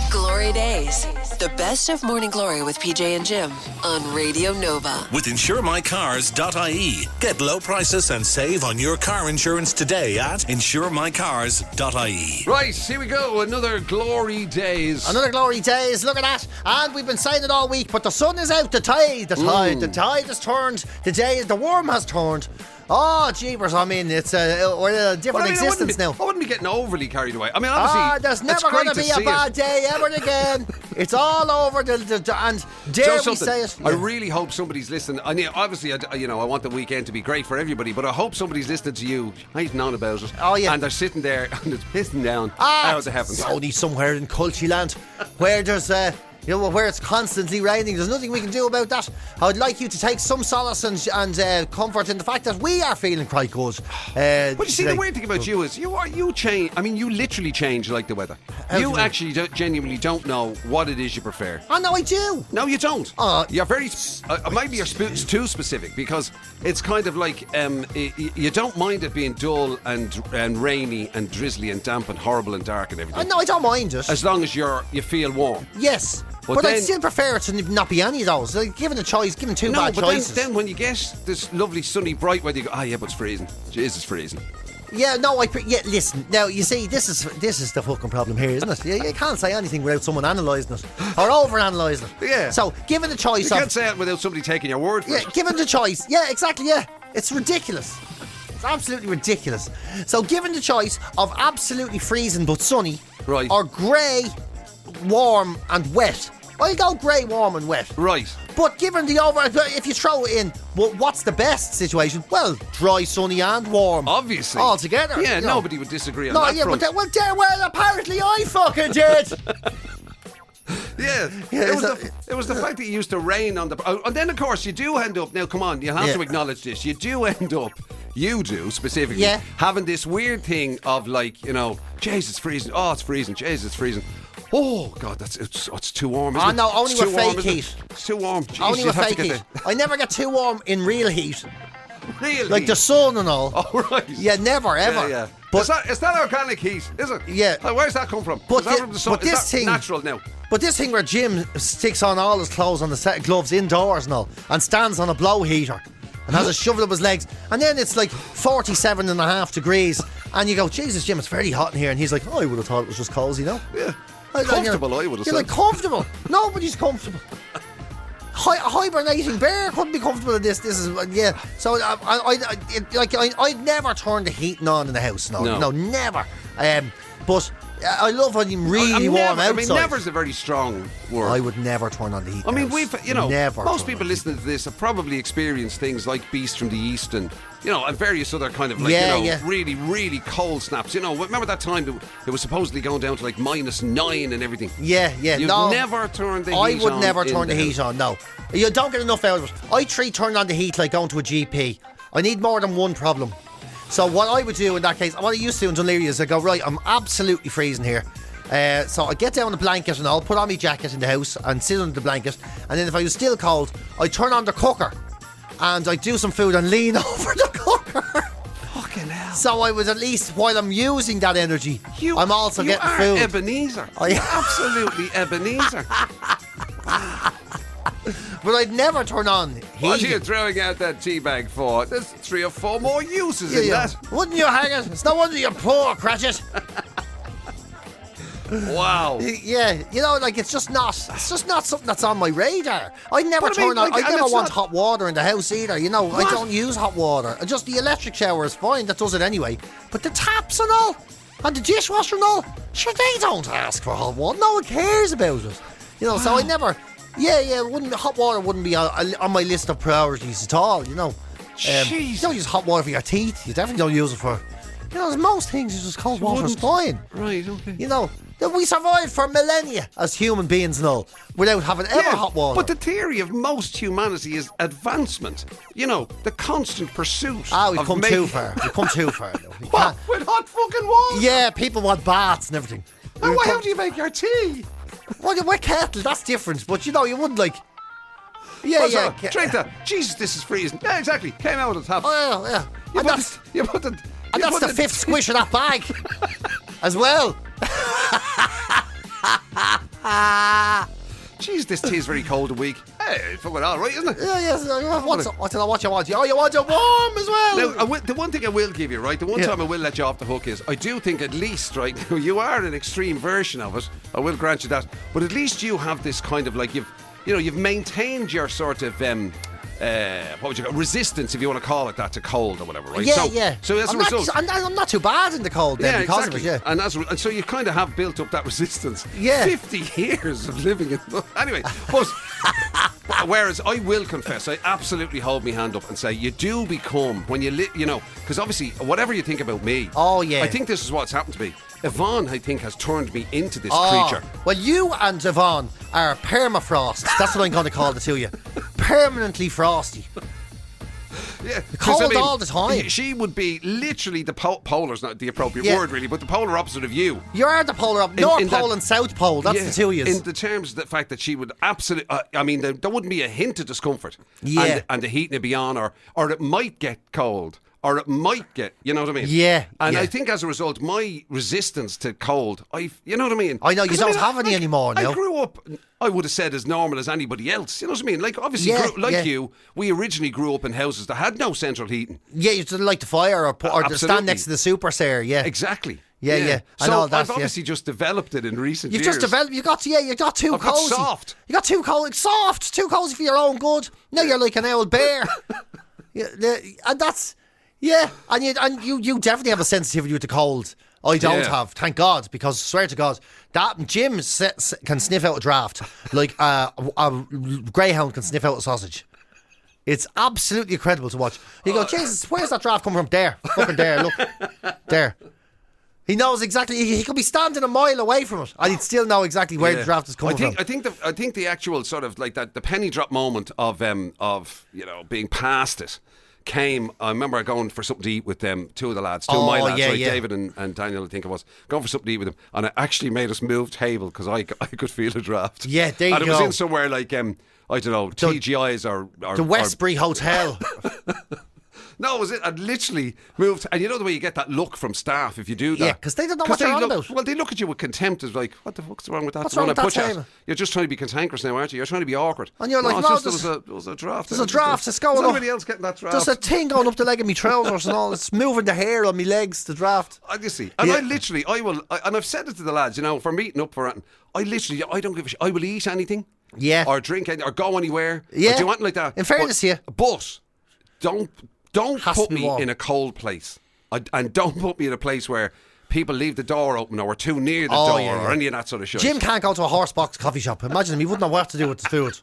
Glory Days. The best of Morning Glory with PJ and Jim on Radio Nova. With insuremycars.ie. Get low prices and save on your car insurance today at insuremycars.ie. Right, here we go. Another Glory Days. Another Glory Days. Look at that. And we've been saying it all week, but the sun is out. The tide has turned. The worm has turned. Oh, jeepers, I mean, it's we're a different existence now. I wouldn't be getting overly carried away. I mean, obviously, there's never going to be a bad day ever again. It's all over, and dare we say it. I really hope somebody's listening. I mean, obviously, I want the weekend to be great for everybody, but I hope somebody's listening to you, hating on about it. Oh, yeah. And they're sitting there, and it's pissing down out of the heavens. It's only somewhere in Culture land where there's... where it's constantly raining. There's nothing we can do about that. I would like you to take some solace and comfort in the fact that we are feeling quite good. But you see, the weird thing about you is you change. I mean, you literally change like the weather. You actually genuinely don't know what it is you prefer. Oh, no, I do. No, you don't. You're very... maybe you're too specific, because it's kind of like you don't mind it being dull and rainy and drizzly and damp and horrible and dark and everything. No, I don't mind it. As long as you feel warm. Yes. But I'd still prefer it to not be any of those. Like, given a choice, given two bad choices. Then when you get this lovely sunny bright weather, you go, but it's freezing. Jeez, it's freezing. Yeah, no, listen. Now, you see, this is the fucking problem here, isn't it? You can't say anything without someone analysing it or over-analysing it. Yeah. So, given the choice, you can't say it without somebody taking your word for it. Yeah, given the choice. Yeah, exactly. Yeah, it's ridiculous. It's absolutely ridiculous. So, given the choice of absolutely freezing but sunny, right, or grey, warm and wet, I'll go grey, warm and wet. Right. But given if you throw it in, well, what's the best situation? Well, dry, sunny and warm. Obviously. All together. Yeah, nobody would disagree on that front. Well, apparently I fucking did. Yeah, it was the fact that it used to rain on the... And then, of course, you do end up... Now, come on, you have to acknowledge this. You do end up... You do, specifically, having this weird thing of, like, jeez, it's freezing. Oh, it's freezing. Jeez, it's freezing. Oh, God, it's too warm, isn't it? No, only with fake heat. It's too warm. Jeez, only with fake heat. I never get too warm in real heat. Real like heat? The sun and all. Oh, right. Yeah, never, ever. Yeah. But it's that organic heat, is it? Yeah. Where's that come from? But is that from the sun? But this thing, natural now? But this thing where Jim sticks on all his clothes on the set of gloves indoors and all, and stands on a blow heater and has a shovel up his legs, and then it's like 47.5 degrees, and you go, Jesus, Jim, it's very hot in here, and he's like, I would have thought it was just cosy, Yeah. Comfortable, I would have said. You're like, comfortable? Nobody's comfortable. A hibernating bear couldn't be comfortable in this. This is, yeah. So I'd never turn the heating on in the house. No, never. But I love when I'm really warm outside. I mean, never's a very strong word. I would never turn on the heat. I mean, most people listening to this have probably experienced things like Beast from the East and various other kind of really, really cold snaps. Remember that time it was supposedly going down to like -9 and everything? Yeah. You'd never turn the heat on. I would never turn the heat on, no. You don't get enough out of it. I treat turning on the heat like going to a GP. I need more than one problem. So what I would do in that case, what I used to do in Dunleary is I go, right, I'm absolutely freezing here. So I get down the blanket and I'll put on my jacket in the house and sit under the blanket. And then if I was still cold, I turn on the cooker and I do some food and lean over the cooker. Fucking hell. So I was at least, while I'm using that energy, I'm also getting food. You are Ebenezer. You're absolutely Ebenezer. But I'd never turn on heat. What are you throwing out that tea bag for? There's 3 or 4 more uses in that. Wouldn't you hang it? It's no wonder you're poor, Cratchit. Wow. Yeah, it's just not something that's on my radar. I never want hot water in the house either. I don't use hot water. Just the electric shower is fine, that does it anyway. But the taps and all, and the dishwasher and all, sure, they don't ask for hot water. No one cares about it. So I never... hot water wouldn't be on my list of priorities at all, You don't use hot water for your teeth. You definitely don't use it for... there's most things, just cold water is fine. Right, okay. We survived for millennia as human beings and all without having ever hot water. But the theory of most humanity is advancement. The constant pursuit. We've come too far. We've come too far. What? With hot fucking water? Yeah, people want baths and everything. And how do you make your tea? Well, with kettle, that's different. But you wouldn't like... Drink that. Jesus, this is freezing. Yeah, exactly. Came out of the tap. Oh, yeah. You put the And that's the fifth squish of that bag. as well. Jeez, this tea is very cold and weak. Hey, it's fucking all right, isn't it? Yeah. What you want? Oh, you want it warm as well. Now, the one thing I will give you, right, the one time I will let you off the hook is, I do think at least, right, you are an extreme version of it. I will grant you that. But at least you have this kind of like, you've maintained your sort of, what would you call resistance, if you want to call it that, to cold or whatever, right? Yeah. So as a result, I'm not too bad in the cold then because exactly. of it. And so you kind of have built up that resistance. Yeah. 50 years of living in. Anyway, but whereas I will confess, I absolutely hold my hand up and say you do become when you because obviously whatever you think about me. Oh yeah. I think this is what's happened to me. Yvonne, I think, has turned me into this creature. Well, you and Yvonne are permafrost. That's what I'm going to call the two of you. Permanently frosty. Yeah, cold all the time. She would be literally the polar's not the appropriate word, really, but the polar opposite of you. You are the polar opposite. North Pole and South Pole. That's the two of you. In the terms of the fact that she would absolutely, there wouldn't be a hint of discomfort. Yeah. And the heat would be on, or it might get cold. Or it might get, you know what I mean? Yeah. And I think as a result, my resistance to cold, you know what I mean? I know, you don't have any anymore now. I grew up, I would have said, as normal as anybody else. You know what I mean? Like, obviously, you, we originally grew up in houses that had no central heating. Yeah, you just light the fire or stand next to the super stair, yeah. Exactly. Yeah. I so know that. I've obviously just developed it in recent years. You've just developed. You got too I've cozy. Got soft. You got too cozy. Soft. Too cozy for your own good. Now you're like an old bear. And that's. Yeah, and you definitely have a sensitivity with the cold. I don't have, thank God, because swear to God, that Jim can sniff out a draft like a greyhound can sniff out a sausage. It's absolutely incredible to watch. You go, Jesus, where's that draft coming from? There, fucking there, look, there. He knows exactly. He could be standing a mile away from it, and he'd still know exactly where the draft is coming from. I think the actual sort of like that, the penny drop moment of being past it. I remember going for something to eat with them, two of the lads, two of my lads, David and Daniel, I think it was, going for something to eat with them, and it actually made us move table because I could feel a draft. Yeah, there you go. And it was in somewhere like, I don't know, TGI's or the Westbury Hotel. No, was it? I'd literally moved, and you know the way you get that look from staff if you do that. Yeah, because they don't know what you're on about. Well, they look at you with contempt, as like, what the fuck's wrong with that? What's wrong with that table? You're just trying to be cantankerous now, aren't you? You're trying to be awkward. And you're like, there was a draft. There's a draft. It's going up. Somebody else getting that draft. There's a thing going up the leg of me trousers and all. It's moving the hair on me legs. The draft. You see, and and I've said it to the lads. You know, for meeting up for it, I don't give a shit. I will eat anything. Yeah. Or drink anything, or go anywhere. Yeah. Or do anything like that. In fairness to you. But don't put me in a cold place. And don't put me in a place where people leave the door open or we're too near the door or any of that sort of shit. Jim can't go to a horsebox coffee shop. Imagine him. He wouldn't know what to do with the food.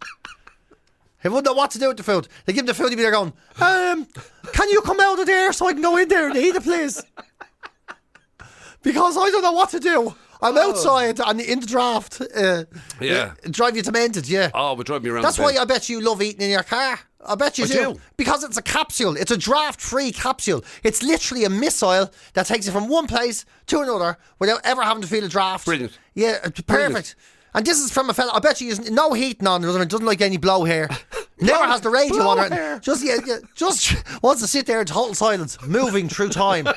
He wouldn't know what to do with the food. They give him the food, he'd be there going, can you come out of there so I can go in there and eat it, please? Because I don't know what to do. I'm outside and in the draft. Drive you demented, yeah. Oh, would drive me around. That's why I bet you love eating in your car. I bet you do. Because it's a capsule. It's a draft-free capsule. It's literally a missile that takes you from one place to another without ever having to feel a draft. Brilliant. Yeah, perfect. Brilliant. And this is from a fella, I bet you there's no heating on it, doesn't like any blow hair. Never has the radio on it. Just wants to sit there in total silence, moving through time.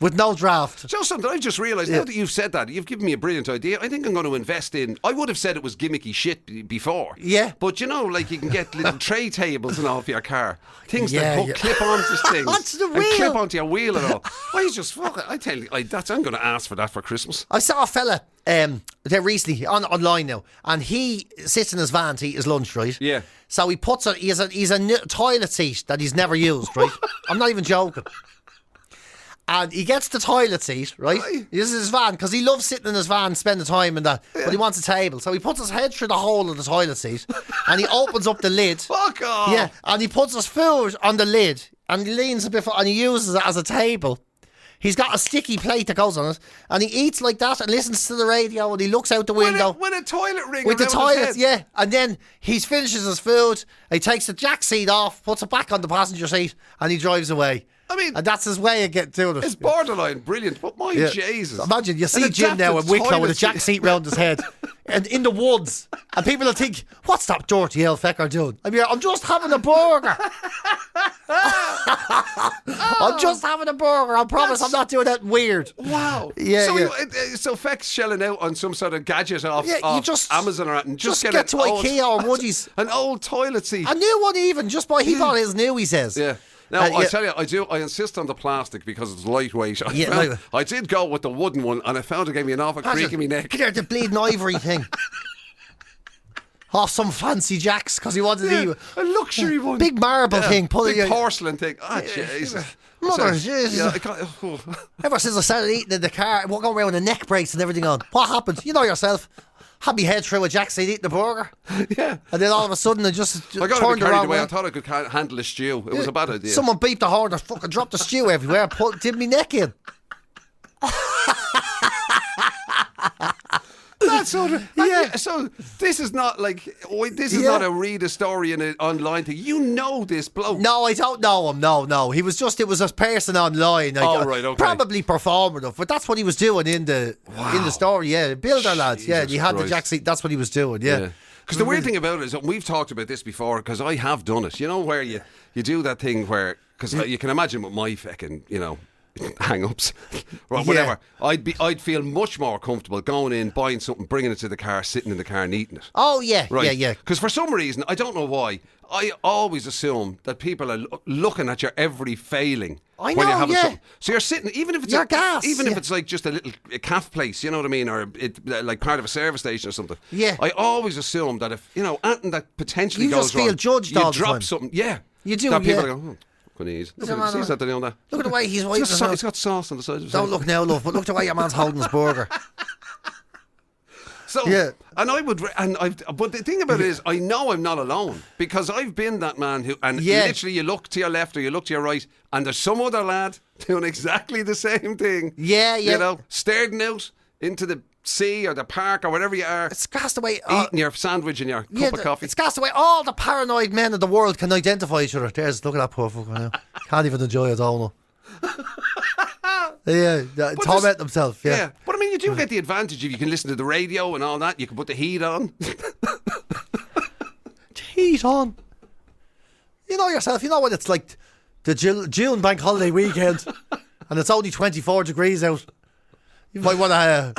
With no draft. Just something I just realised, now that you've said that, you've given me a brilliant idea. I think I'm going to invest in, I would have said it was gimmicky shit before. Yeah. But you know, like you can get little tray tables and all for your car. Things that clip onto things. Onto the wheel. And clip onto your wheel and all. I just, fuck it, I tell you, I'm going to ask for that for Christmas. I saw a fella there recently, online now, and he sits in his van to eat his lunch, right? Yeah. So he puts he's a toilet seat that he's never used, right? I'm not even joking. And he gets the toilet seat, right? This is his van, because he loves sitting in his van, spending time in that. Yeah. But he wants a table. So he puts his head through the hole of the toilet seat and he opens up the lid. Fuck off! Yeah, and he puts his food on the lid and he leans a bit and he uses it as a table. He's got a sticky plate that goes on it and he eats like that and listens to the radio and he looks out the window. With a toilet ring with the toilet, his head. yeah. And then he finishes his food, he takes the jack seat off, puts it back on the passenger seat and he drives away. I mean, and that's his way of getting doing it. It's borderline brilliant, but my Jesus. Imagine, you see Jim now in Wicklow with a jack seat round his head, and in the woods, and people will think, what's that dirty old fecker doing? I mean, I'm just having a burger. I'm just having a burger. I promise I'm not doing that weird. Wow. Yeah, so Feck's shelling out on some sort of gadget off you just, Amazon or and just get to IKEA or Woody's. An old toilet seat. A new one even. Just by he bought his new, he says. Yeah. Now, I tell you, I insist on the plastic because it's lightweight. I did go with the wooden one, and I found it gave me an awful creak in my neck. The bleeding ivory thing. Off some fancy jacks because he wanted a luxury one. Big marble thing. Big porcelain thing. Oh, Jesus. Mother, Jesus. Ever since I started eating in the car, we're going around with a neck brace and everything on. What happened? You know yourself. Had my head through a jack seat eating the burger. Yeah. And then all of a sudden I got turned around. I thought I could handle a stew. It was a bad idea. Someone beeped the horn and fucking dropped the stew everywhere. Did me neck in. That's sort of, so this is not like not a read a story in an online thing. You know this bloke? No, I don't know him. No. It was a person online. Right, okay. Probably performative, but that's what he was doing in the story. Yeah, builder lads. Yeah, he had the jack seat. That's what he was doing. Yeah. Because the weird thing about it is, and we've talked about this before, because I have done it. You know where you do that thing where, because you can imagine with my fucking, hang-ups or whatever. I'd feel much more comfortable going in, buying something, bringing it to the car, sitting in the car and eating it. Oh yeah, right? Yeah. Because for some reason, I don't know why, I always assume that people are looking at your every failing. I know, when you're having something. So you're sitting, even if it's if it's like just a little calf place, you know what I mean, or like part of a service station or something. Yeah. I always assume that if anything that potentially goes wrong, you just feel judged all the time. You drop something. Yeah, you do. That people are going, look at that. Look at the way he's waiting. He's got sauce on the side of his head. Don't look now, love, but look the way your man's holding his burger. So, but the thing about it is, I know I'm not alone because I've been that man who, literally you look to your left or you look to your right and there's some other lad doing exactly the same thing. Yeah. Staring out into the sea or the park or wherever you are. It's cast away. Eating your sandwich and your cup of coffee. It's cast away. All the paranoid men in the world can identify each other. Look at that poor fucker now. Can't even enjoy it, all. Torment themselves. Yeah. But I mean, you do get the advantage if you can listen to the radio and all that. You can put the heat on. Heat on. You know yourself. You know what it's like. The June bank holiday weekend, and it's only 24 degrees out. You might want to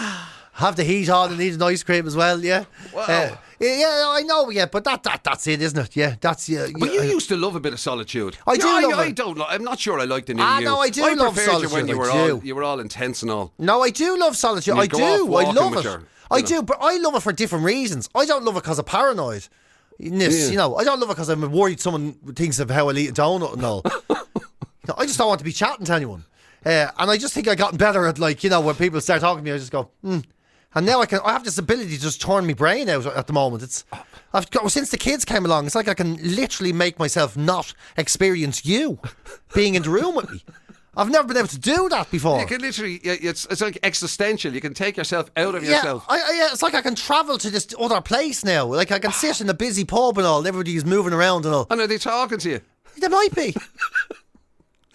have the heat on and eat an ice cream as well. Yeah. Wow. I know. Yeah, but that's it, isn't it? Yeah, that's But you used to love a bit of solitude. I do. I don't. I'm not sure I like the new you. No, I do love solitude. When you were all intense and all. No, I do love solitude. I do. I love it. I do, but I love it for different reasons. I don't love it because of paranoid. I don't love it because I'm worried someone thinks of how I eat a donut and all. I just don't want to be chatting to anyone. And I just think I've gotten better at, when people start talking to me, I just go, And now I have this ability to just turn my brain out at the moment. Since the kids came along, it's like I can literally make myself not experience you being in the room with me. I've never been able to do that before. You can literally, it's like existential. You can take yourself out of yourself. It's like I can travel to this other place now. Like I can sit in a busy pub and all, and everybody's moving around and all. And are they talking to you? They might be.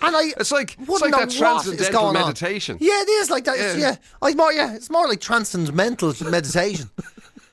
And it's like that transcendental meditation. Yeah, it is like that. It's more like transcendental meditation.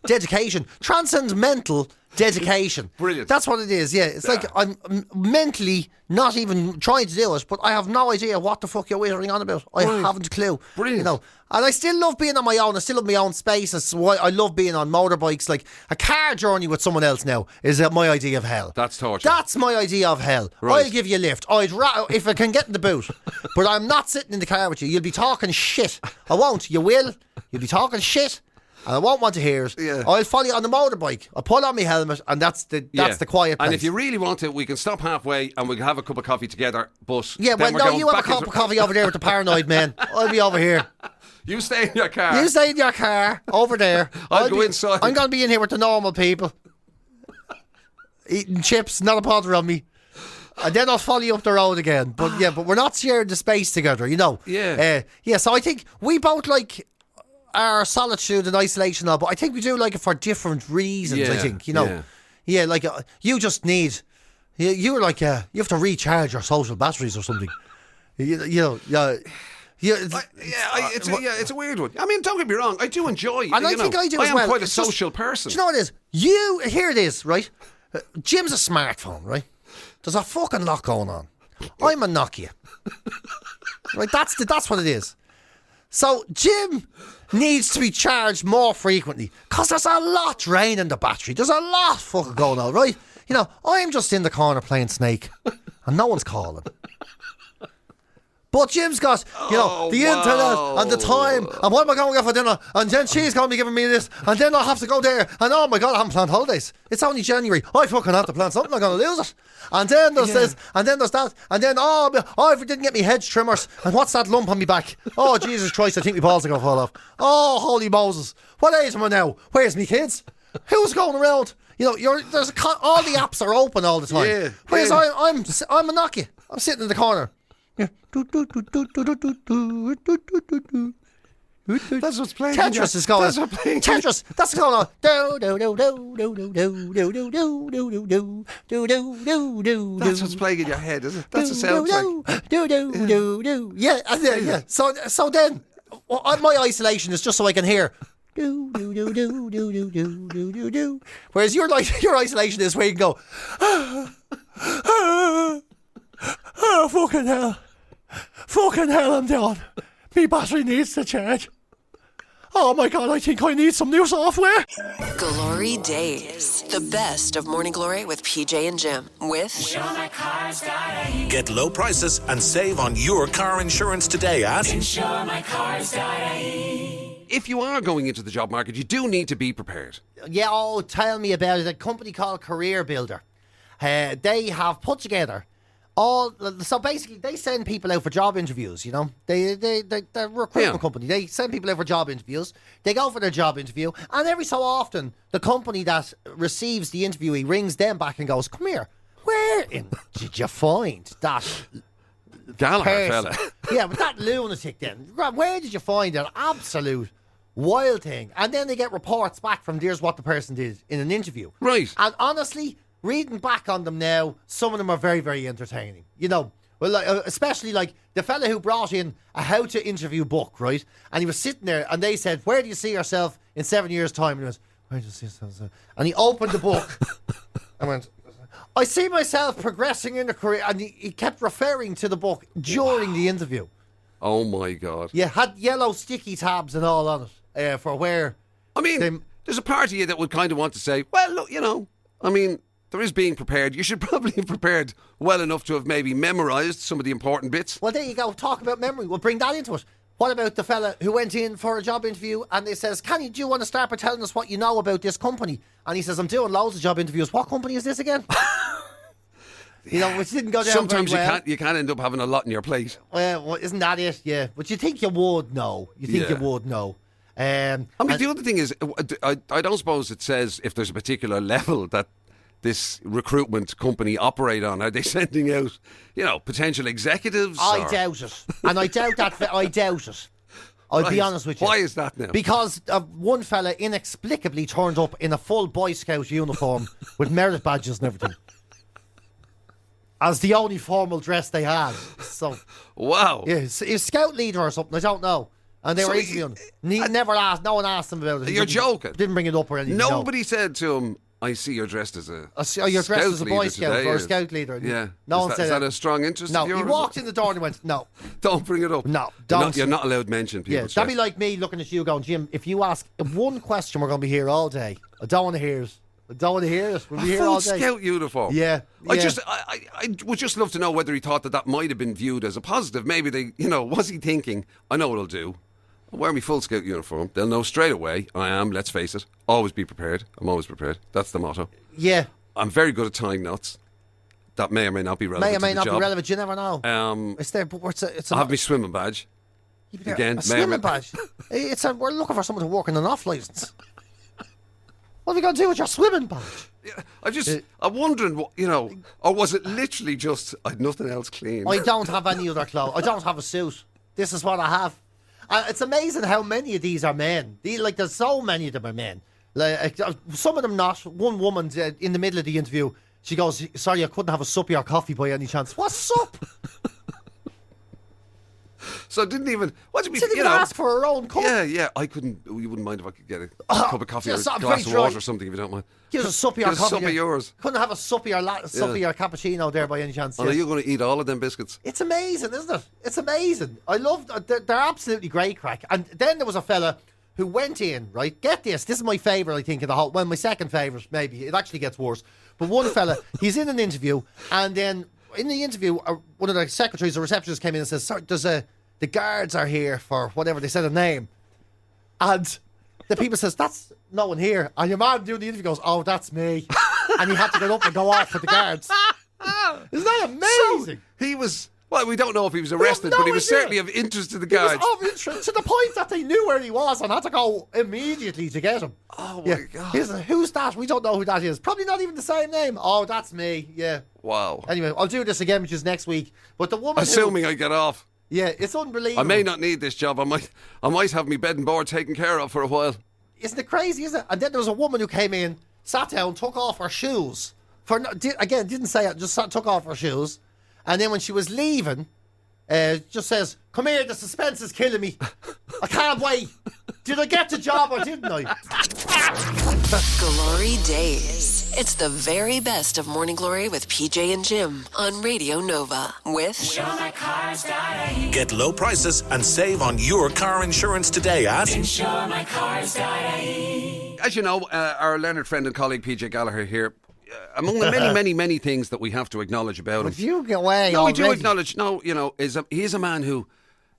Dedication. Transcendental dedication. Brilliant. That's what it is, yeah. It's like I'm mentally not even trying to do it, but I have no idea what the fuck you're whittering on about. I haven't a clue. Brilliant. And I still love being on my own. I still love my own space. That's why I love being on motorbikes. Like a car journey with someone else now is my idea of hell. That's torture. That's my idea of hell. Right. I'll give you a lift. if I can get in the boot. But I'm not sitting in the car with you. You'll be talking shit. I won't. You will. You'll be talking shit. And I won't want to hear it. Yeah. I'll follow you on the motorbike. I'll pull on my helmet, and that's the quiet place. And if you really want to, we can stop halfway and we can have a cup of coffee together. But you have a cup of coffee over there with the paranoid man. I'll be over here. You stay in your car. You stay in your car over there. I'll go inside. I'm going to be in here with the normal people, eating chips, not a bother on me. And then I'll follow you up the road again. But we're not sharing the space together, Yeah. So I think we both like our solitude and isolation, but I think we do like it for different reasons. Yeah, I think you just need you're like you have to recharge your social batteries or something. It's a weird one. I mean, don't get me wrong. I do enjoy. And I think I do as well. I am quite a social person. Do you know what it is? Here it is, right? Jim's a smartphone, right? There's a fucking lot going on. I'm a Nokia. Right, that's what it is. So Jim needs to be charged more frequently because there's a lot draining the battery. There's a lot fucking going on, right? You know, I'm just in the corner playing Snake and no one's calling. But Jim's got, the internet and the time, and what am I going to get for dinner? And then she's going to be giving me this, and then I'll have to go there, and oh my God, I haven't planned holidays. It's only January. I fucking have to plan something, I'm going to lose it. And then there's this, and then there's that, and then, I didn't get me hedge trimmers, and what's that lump on me back? Oh, Jesus Christ, I think my balls are going to fall off. Oh, holy Moses. What age am I now? Where's me kids? Who's going around? You know, all the apps are open all the time. Yeah, whereas I'm a Nokia. I'm sitting in the corner. That's what's playing. Tetris is going on. Tetris. That's going on. That's what's playing in your head, isn't it? That's a soundtrack. Yeah. So then, my isolation is just so I can hear. Whereas your isolation is where you can go. Oh, fucking hell. Fucking hell, I'm done. Me battery needs to charge. Oh my God, I think I need some new software. Glory Days. The best of Morning Glory with PJ and Jim. With Get low prices and save on your car insurance today at InsureMyCars.ie. If you are going into the job market, you do need to be prepared. Yeah, tell me about it. A company called Career Builder. They have put together so basically they send people out for job interviews, you know. They're a recruitment company. They send people out for job interviews. They go for their job interview, and every so often the company that receives the interviewee rings them back and goes, "Come here, where did you find that Gallagher fella?" Yeah, but that lunatic then. Where did you find an absolute wild thing? And then they get reports back from here's what the person did in an interview. Right. And honestly, reading back on them now, some of them are very, very entertaining. You know, well, especially like the fella who brought in a how to interview book, right? And he was sitting there and they said, "Where do you see yourself in 7 years' time?" And he was, "Where do you see yourself?" And he opened the book and went, "I see myself progressing in a career." And he kept referring to the book during the interview. Oh my God. Yeah, had yellow sticky tabs and all on it for where. I mean, there's a part of you that would kind of want to say, well, look, you know, I mean, there is being prepared. You should probably have prepared well enough to have maybe memorised some of the important bits. Well, there you go. Talk about memory. We'll bring that into it. What about the fella who went in for a job interview and they says, do you want to start by telling us what you know about this company? And he says, "I'm doing loads of job interviews. What company is this again?" You know, which didn't go down Sometimes very well. you can't end up having a lot on your plate. Well, isn't that it? Yeah. But you think you would know. You would know. I mean, the other thing is, I don't suppose it says if there's a particular level that this recruitment company operate on. Are they sending out, you know, potential executives? I doubt it. And I doubt that. I doubt it. I'll be honest with you. Why is that now? Because one fella inexplicably turned up in a full Boy Scout uniform with merit badges and everything. As the only formal dress they had. So, wow. Yeah, he's scout leader or something, I don't know. And they were interviewing him. No one asked him about it. You're joking. Didn't bring it up or anything. Nobody said to him, "I see you're dressed as a you're dressed as a Boy Scout today, or a Scout leader." Yeah. No one said is that a strong interest of yours? No, he walked in the door and he went, "No. Don't bring it up." No, don't. You're not allowed to mention people. Yeah, that'd be like me looking at you going, "Jim, if you ask one question, we're going to be here all day. I don't want to hear it. We'll be here all day." Full Scout uniform. Yeah. I would just love to know whether he thought that might have been viewed as a positive. Maybe was he thinking, "I know what I'll do. I'll wear my full Scout uniform. They'll know straight away I am, let's face it, always be prepared. I'm always prepared. That's the motto." Yeah. I'm very good at tying knots. That may or may not be relevant. May or may not be relevant. You never know. It's there, but it's I have my swimming badge. Again, a swimming badge. We're looking for someone to work in an off license. What are we going to do with your swimming badge? Yeah, I'm wondering, or was it literally just I had nothing else clean? I don't have any other clothes. I don't have a suit. This is what I have. It's amazing how many of these are men. There's so many of them are men. Some of them not. One woman in the middle of the interview, she goes, "Sorry, I couldn't have a sup or coffee by any chance." What sup? So didn't even. What do you mean? Didn't even ask for her own cup. Yeah. I couldn't. You wouldn't mind if I could get a cup of coffee or a glass of water or something, if you don't mind. Give us a suppy or coffee. A sup of yours. Couldn't have a suppy or cappuccino there by any chance. Are you going to eat all of them biscuits? It's amazing, isn't it? It's amazing. I love. They're absolutely great crack. And then there was a fella who went in. Right, get this. This is my favourite. I think of the whole. Well, my second favourite. Maybe it actually gets worse. But one fella, he's in an interview, and then in the interview, one of the secretaries or receptionists came in and says, "Sorry, the guards are here for whatever." They said a name, and the people says, "That's no one here." And your man doing the interview goes, "Oh, that's me," and he had to get up and go off with the guards. Isn't that amazing? So he was. Well, we don't know if he was arrested, but he was certainly of interest to the guards. He was of interest to the point that they knew where he was and had to go immediately to get him. Oh, my God. Who's that? We don't know who that is. Probably not even the same name. Oh, that's me. Yeah. Wow. Anyway, I'll do this again, which is next week. But the woman Assuming I get off. Yeah, it's unbelievable. I may not need this job. I might have my bed and board taken care of for a while. Isn't it crazy, isn't it? And then there was a woman who came in, sat down, took off her shoes. Didn't say it, just took off her shoes. And then when she was leaving... just says, "Come here, the suspense is killing me. I can't wait. Did I get the job or didn't I?" Glory Days. It's the very best of Morning Glory with PJ and Jim on Radio Nova with Get low prices and save on your car insurance today at InsureMyCars.ie. As you know, our learned friend and colleague PJ Gallagher here, among the many things that we have to acknowledge about him. Would you get away No, already? we do acknowledge. No, he is a man who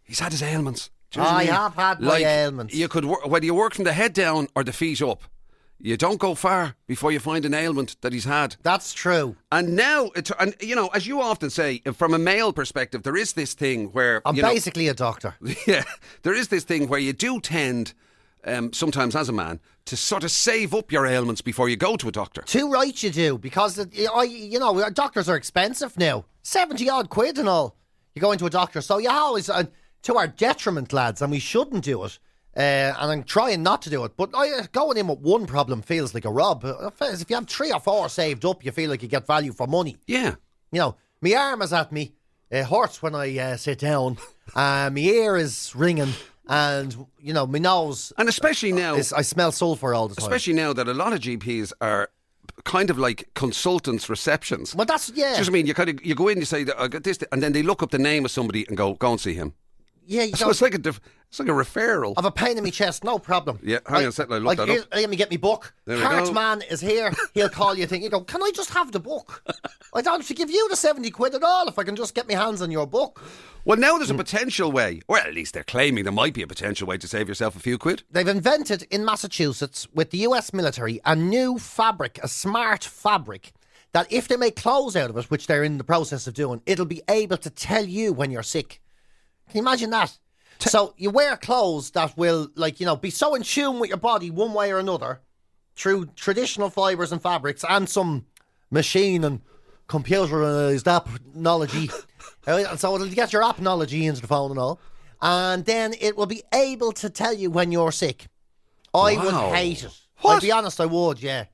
he's had his ailments. Do you know what I I mean? have had my ailments. You could whether you work from the head down or the feet up. You don't go far before you find an ailment that he's had. That's true. And now, as you often say, from a male perspective, there is this thing where I'm basically a doctor. Yeah, there is this thing where you do tend, sometimes as a man, to sort of save up your ailments before you go to a doctor. Too right you do, because doctors are expensive now. 70 odd quid and all. You go into a doctor, so you always, to our detriment, lads, and we shouldn't do it. And I'm trying not to do it, but going in with one problem feels like a rob. If you have 3 or 4 saved up, you feel like you get value for money. Yeah. My arm is at me. It hurts when I sit down. My ear is ringing. And, my nose... And especially now... I smell sulphur all the time. Especially now that a lot of GPs are kind of like consultants' receptions. Well, that's... Yeah. Do you know what I mean? You go in, you say, I got this... And then they look up the name of somebody and go and see him. Yeah, so it's like a referral. I've a pain in my chest, no problem. Yeah, hang on a second, I look that up. Let me get my book. Heartman is here. He'll call you. You go, can I just have the book? I don't have to give you the 70 quid at all if I can just get my hands on your book. Well, now there's a potential way, or at least they're claiming there might be a potential way to save yourself a few quid. They've invented in Massachusetts with the US military a new fabric, a smart fabric, that if they make clothes out of it, which they're in the process of doing, it'll be able to tell you when you're sick. Can you imagine that? So you wear clothes that will, be so in tune with your body one way or another through traditional fibres and fabrics and some machine and computerised appnology. So it'll get your appnology into the phone and all. And then it will be able to tell you when you're sick. I would hate it. What? I'll be honest, I would, yeah.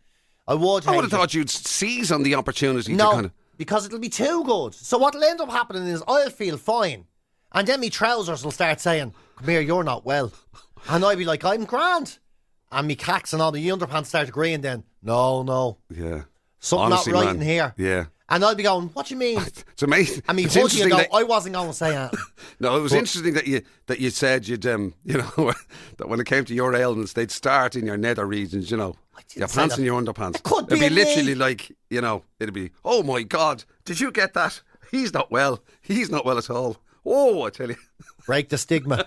I would have thought you'd seize on the opportunity to kind of... because it'll be too good. So what'll end up happening is I'll feel fine. And then me trousers will start saying, "Come here, you're not well." And I'll be like, "I'm grand." And me cacks and all the underpants start agreeing then, No. Yeah. Something Honestly, not right man. in here. Yeah. And I'll be going, "What do you mean?" It's amazing. And me it's husband interesting go, "I wasn't going to say that." No, it was interesting that you said you'd that when it came to your ailments, they'd start in your nether regions, your pants and your underpants. It could be It'd be literally me. like, it'd be, "Oh my God, did you get that? He's not well. He's not well at all. Oh, I tell you." Break the stigma.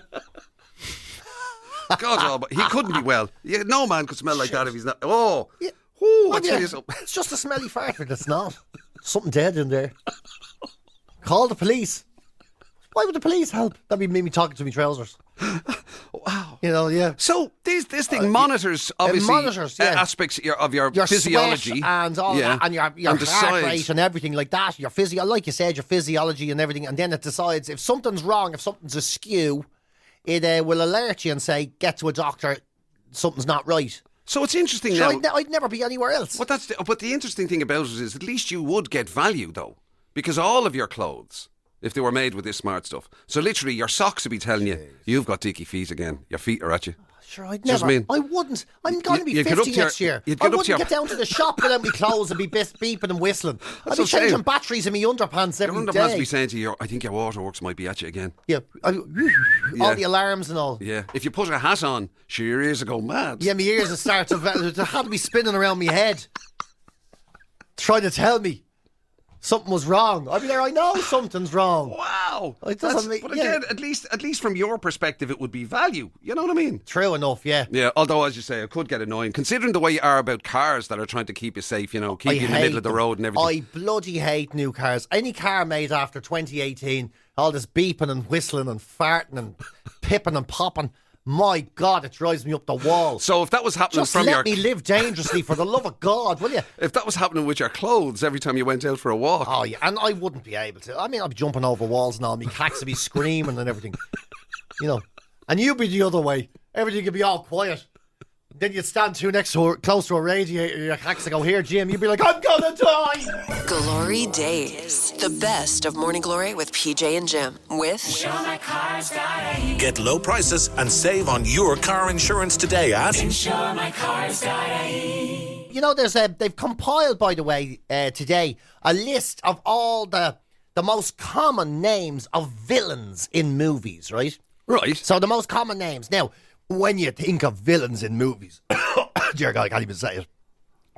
God, he couldn't be well. No man could smell like that if he's not. Oh, Yeah. I tell you something. It's just a smelly fart, but it's not. Something dead in there. Call the police. Why would the police help? That'd be me talking to me trousers. Wow. Yeah. So this thing monitors, obviously, aspects of your physiology. Sweat and all that, and your and heart rate and everything like that. Your like you said, your physiology and everything. And then it decides if something's wrong, if something's askew, it will alert you and say, "Get to a doctor, something's not right." So it's interesting Sure, now. I'd never be anywhere else. But the interesting thing about it is at least you would get value, though. Because all of your clothes if they were made with this smart stuff. So literally, your socks would be telling you, you've got dicky feet again. Your feet are at you. Sure, I'd never. I wouldn't. I'm going to be 50 next year. I wouldn't get down to the shop without my clothes and be beeping and whistling. I'd be changing batteries in my underpants every day. Your underpants be saying to you, I think your waterworks might be at you again. Yeah. All the alarms and all. Yeah. If you put a hat on, sure, your ears will go mad. Yeah, my ears will start to have to be spinning around my head. Trying to tell me something was wrong. I'd be there, I know something's wrong. Wow. But again, at least from your perspective, it would be value. You know what I mean? True enough, yeah. Yeah, although, as you say, it could get annoying, considering the way you are about cars that are trying to keep you safe, keep you in the middle of the road and everything. I bloody hate new cars. Any car made after 2018, all this beeping and whistling and farting and pipping and popping. My God, it drives me up the wall. So if that was happening just let me live dangerously, for the love of God, will you? If that was happening with your clothes every time you went out for a walk. Oh, yeah, and I wouldn't be able to. I mean, I'd be jumping over walls and all. My cats would be screaming and everything. And you'd be the other way. Everything would be all quiet. Then you'd stand close to a radiator, your cats would go, here, Jim. You'd be like, I'm gonna die. Glory Days. The best of Morning Glory with PJ and Jim. With InsureMyCars.ie. Get low prices and save on your car insurance today at InsureMyCars.ie. They've compiled, by the way, today, a list of all the most common names of villains in movies, right? Right. So the most common names. Now, when you think of villains in movies, dear God, I can't even say it.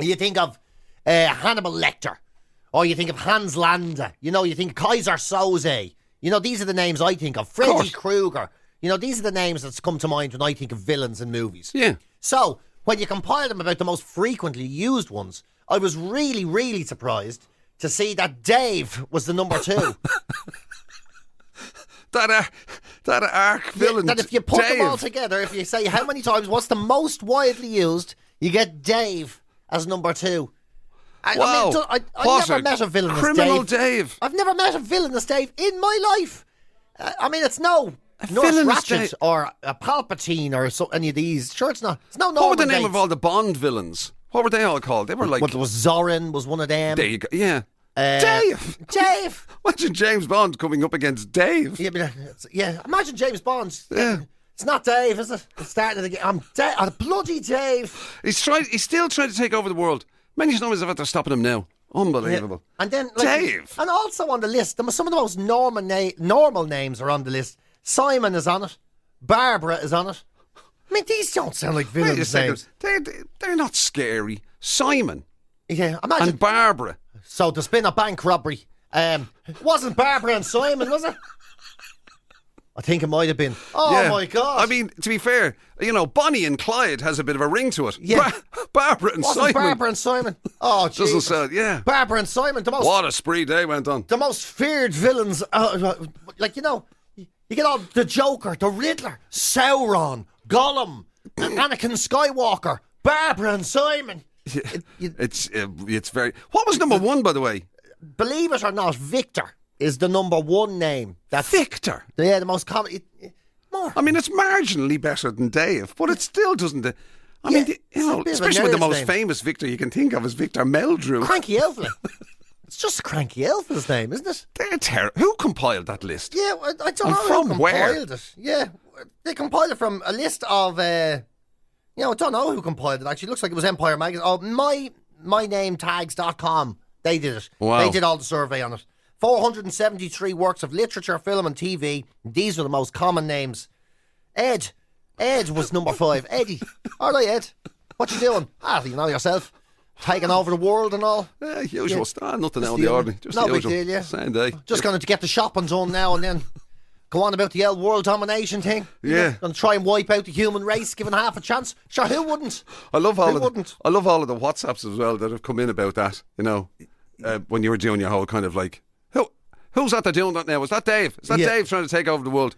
You think of Hannibal Lecter, or you think of Hans Landa. You think Kaiser Soze. These are the names I think of. Freddy Krueger. These are the names that's come to mind when I think of villains in movies. Yeah. So when you compile them about the most frequently used ones, I was really, really surprised to see that Dave was the number 2. That arc villain. That if you put Dave. them all together, if you say how many times, what's the most widely used, you get Dave as number 2. Wow. I've never met a villain as Dave. Criminal Dave. I've never met a villain as Dave in my life. It's no Nurse Ratched or a Palpatine or any of these. Sure, it's not. It's no Norman What were the name Bates. of all the Bond villains? What were they all called? They were like... Well, there was Zorin was one of them. There you go. Yeah. Dave! Imagine James Bond coming up against Dave. Yeah, imagine James Bond. Yeah. It's not Dave, is it? It started again. I'm bloody Dave. He's still trying to take over the world. Many numbers of it, they're stopping him now. Unbelievable. Yeah. And then, Dave. And also on the list, some of the most normal names are on the list. Simon is on it. Barbara is on it. I mean, these don't sound like villains' names. They're not scary. Simon. Yeah, imagine. And Barbara. So there's been a bank robbery. It wasn't Barbara and Simon, was it? I think it might have been. Oh, my God. I mean, to be fair, Bonnie and Clyde has a bit of a ring to it. Yeah. Barbara and Simon. Barbara and Simon. Oh, Jesus. Doesn't sound, yeah. Barbara and Simon. What a spree day went on. The most feared villains. You get all the Joker, the Riddler, Sauron, Gollum, Anakin Skywalker, Barbara and Simon. It's very... What was number 1, by the way? Believe it or not, Victor is the number 1 name. Victor? Yeah, the most common... I mean, it's marginally better than Dave, but it still doesn't... especially with the most famous Victor you can think of is Victor Meldrew. Cranky Elflin. It's just Cranky Elflin's name, isn't it? They're terrible. Who compiled that list? Yeah, I don't know from who compiled it. Yeah, they compiled it from a list of... I don't know who compiled it, actually. It looks like it was Empire Magazine. Oh, myNameTags.com. They did it. Wow. They did all the survey on it. 473 works of literature, film and TV. These are the most common names. Ed was number 5. Eddie. All right, Ed. What you doing? You know yourself. Taking over the world and all. Usual stuff. Nothing out of the ordinary. Just no the big usual. deal, yeah. Same day. Just going to get the shopping done now and then. Go on about the old world domination thing. Yeah. Going to try and wipe out the human race, given half a chance. Sure, who wouldn't? I love all of the WhatsApps as well that have come in about that. When you were doing your whole kind of like, who's that they're doing that now? Is that Dave? Is that Dave trying to take over the world?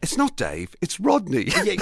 It's not Dave. It's Rodney. Yeah.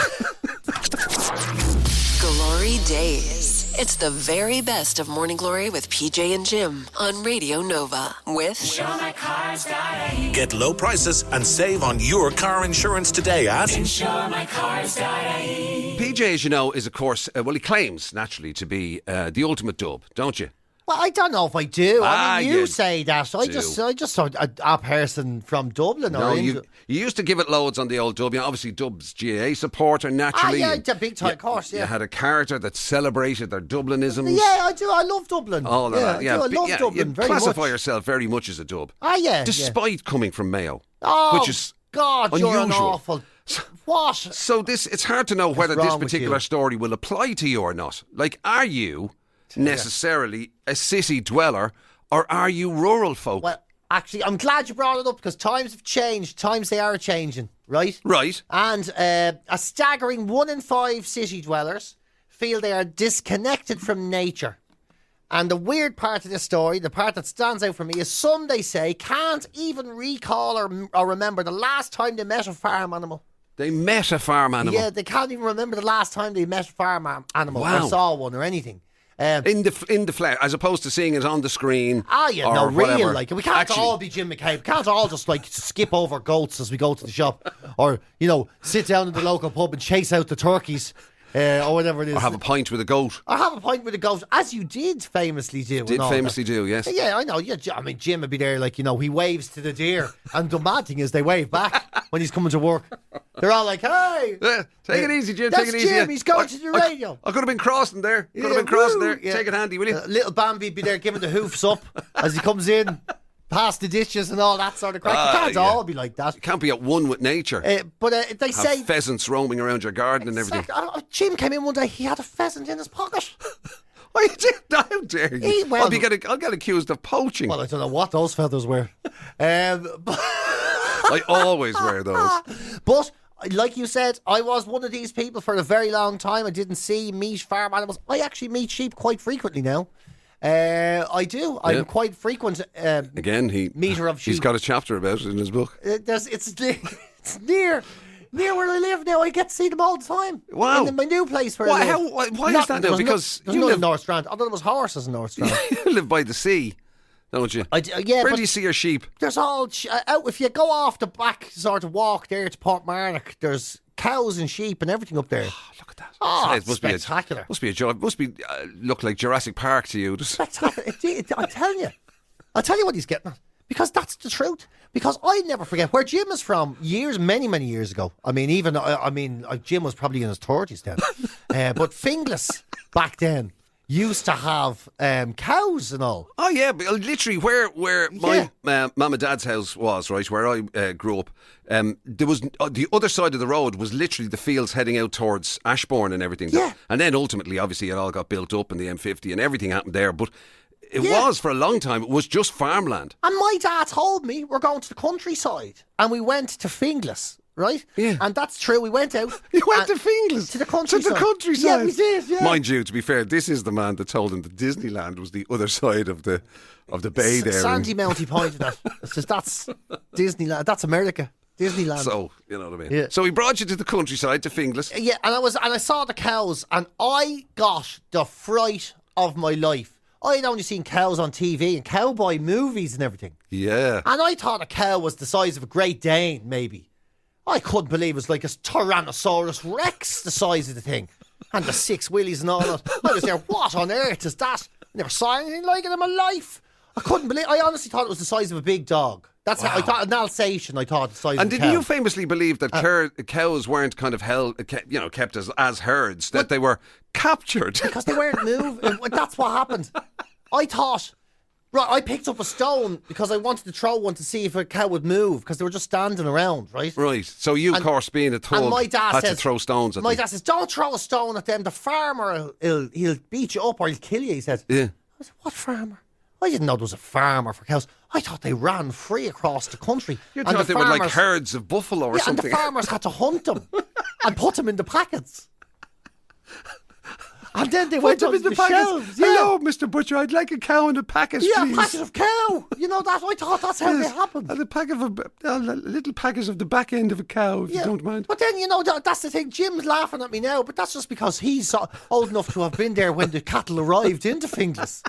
Glory Days. It's the very best of Morning Glory with PJ and Jim on Radio Nova with InsureMyCars.ie. Get low prices and save on your car insurance today at InsureMyCars.ie. PJ, as you know, is of course, he claims naturally to be the ultimate dub, don't you? Well, I don't know if I do. I mean, you you say that. I just saw a person from Dublin. No, you used to give it loads on the old Dub. Obviously, Dub's GAA supporter, naturally. Yeah, it's a big time, of course, yeah. You had a character that celebrated their Dublinisms. Yeah, I do. I love Dublin. All of that, yeah. I love Dublin you very classify much. yourself very much as a Dub. Yeah. Despite coming from Mayo. Oh, which is God, unusual. you're an awful... What? So it's hard to know whether this particular story will apply to you or not. Like, are you necessarily a city dweller or are you rural folk? Well, actually, I'm glad you brought it up because times have changed. Times they are changing, right? Right. And a staggering 1 in 5 city dwellers feel they are disconnected from nature. And the weird part of this story, the part that stands out for me, is some, they say, can't even recall or remember the last time they met a farm animal. They met a farm animal? Yeah, they can't even remember the last time they met a farm animal or saw one or anything. In the flesh, as opposed to seeing it on the screen. Real. Whatever. Like, we can't all be Jim McCabe. We can't all just like skip over goats as we go to the shop, or sit down in the local pub and chase out the turkeys, or whatever it is. Or have a pint with a goat. As you did famously do. Yes. Yeah, I know. Yeah, I mean, Jim would be there, like, he waves to the deer, and the mad thing is they wave back when he's coming to work. They're all like, "Hey, take it easy, Jim. That's take it easy. Jim. He's going to the radio. I could have been crossing there. Yeah, Take it handy, will you?" Little Bambi be there giving the hoofs up as he comes in, past the dishes and all that sort of crap. You can't all be like that. You can't be at one with nature. But they say pheasants roaming around your garden and everything. Jim came in one day. He had a pheasant in his pocket. Why did? How dare you? I'll get accused of poaching. Well, I don't know what those feathers were. I always wear those. But like you said, I was one of these people for a very long time. I didn't meet farm animals. I actually meet sheep quite frequently now. I do. Yeah. I'm quite frequent. Again, meter of sheep. He's got a chapter about it in his book. It's near where I live now. I get to see them all the time. Wow. In my new place where I live. Why is that now? Because you live in North Strand. I thought there was horses in North Strand. You live by the sea, don't you? Yeah. Where do you see your sheep? There's all out. If you go off the back sort of walk there to Portmarnock, there's cows and sheep and everything up there. Oh, look at that! It must spectacular. Must be a joy. Must be look like Jurassic Park to you. Spectacular! I tell you what he's getting at, because that's the truth. Because I never forget where Jim is from. Many years ago. I mean, Jim was probably in his 30s then. But Finglas back then used to have cows and all. Oh yeah, but literally where my mum and dad's house was, right, where I grew up, there was the other side of the road was literally the fields heading out towards Ashbourne and everything. Yeah. And then ultimately, obviously, it all got built up and the M50 and everything happened there. But it was, for a long time, it was just farmland. And my dad told me we're going to the countryside, and we went to Finglas. Right? Yeah. And that's true. We went out. You went to Finglas? To the countryside. Yeah, we did, yeah. Mind you, to be fair, this is the man that told him that Disneyland was the other side of the bay there. Sandy Mount, he pointed at. It says, that's Disneyland. That's America. Disneyland. So, you know what I mean? Yeah. So he brought you to the countryside, to Finglas. Yeah, and I saw the cows, and I got the fright of my life. I'd only seen cows on TV and cowboy movies and everything. Yeah. And I thought a cow was the size of a Great Dane, maybe. I couldn't believe it was like a Tyrannosaurus Rex, the size of the thing. And the 6 willies and all that. I was there, what on earth is that? Never saw anything like it in my life. I couldn't believe I honestly thought it was the size of a big dog. That's how I thought, an Alsatian, I thought the size of a cow. And didn't you famously believe that cows weren't kind of kept as herds, that they were captured? Because they weren't moving. That's what happened. I thought... Right, I picked up a stone because I wanted to throw one to see if a cow would move, because they were just standing around, right? Right. So you, of course, being a thug, had to throw stones at them. My dad says, don't throw a stone at them. The farmer, he'll beat you up or he'll kill you, he said. Yeah. I said, what farmer? I didn't know there was a farmer for cows. I thought they ran free across the country. You thought they were like herds of buffalo or something. And the farmers had to hunt them and put them in the packets. And then they went up in the shelves. Yeah. Hello, Mr. Butcher, I'd like a cow in a packet, please. Yeah, a packet of cow. You know, I thought that's how they happened. And a little packet of the back end of a cow, if you don't mind. But then, that's the thing. Jim's laughing at me now, but that's just because he's old enough to have been there when the cattle arrived into Finglas.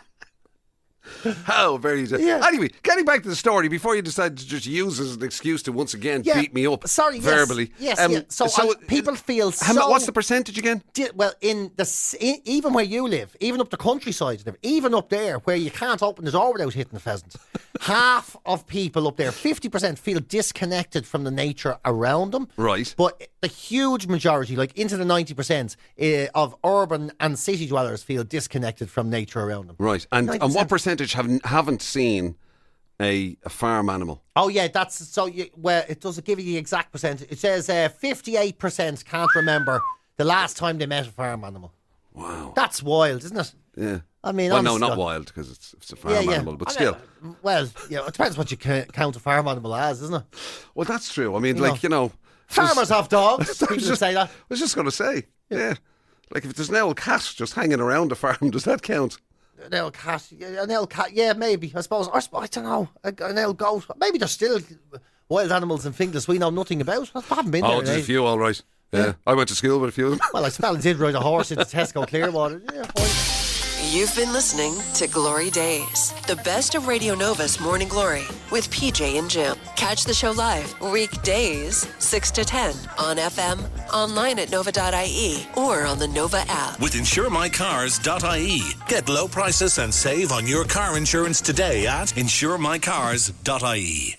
How very easy. Yeah. Anyway, getting back to the story, before you decide to just use it as an excuse to once again beat me up verbally. Yes. So people feel what's the percentage again? Well, even where you live, even up the countryside, even up there where you can't open the door without hitting a pheasant, half of people up there, 50%, feel disconnected from the nature around them. Right. But the huge majority, like into the 90% of urban and city dwellers, feel disconnected from nature around them. Right. And what percentage haven't seen a farm animal? Oh yeah, that's so. It doesn't give you the exact percentage. It says 58% can't remember the last time they met a farm animal. Wow, that's wild, isn't it? Yeah. I mean, well, no, not wild because it's a farm animal, but still. Well, it depends what you count a farm animal as, isn't it? Well, that's true. I mean, farmers have dogs. People say that. I was just going to say, yeah. Like if there's an old cat just hanging around a farm, does that count? An old cat, yeah, maybe. I suppose. I don't know. An old goat. Maybe there's still wild animals and things we know nothing about. I haven't been there. Oh, there's a few, all right. Yeah. I went to school with a few of them. Well, I spell did ride a horse into Tesco Clearwater. Yeah, You've been listening to Glory Days, the best of Radio Nova's Morning Glory with PJ and Jim. Catch the show live weekdays 6 to 10 on FM, online at nova.ie or on the Nova app. With insuremycars.ie. Get low prices and save on your car insurance today at insuremycars.ie.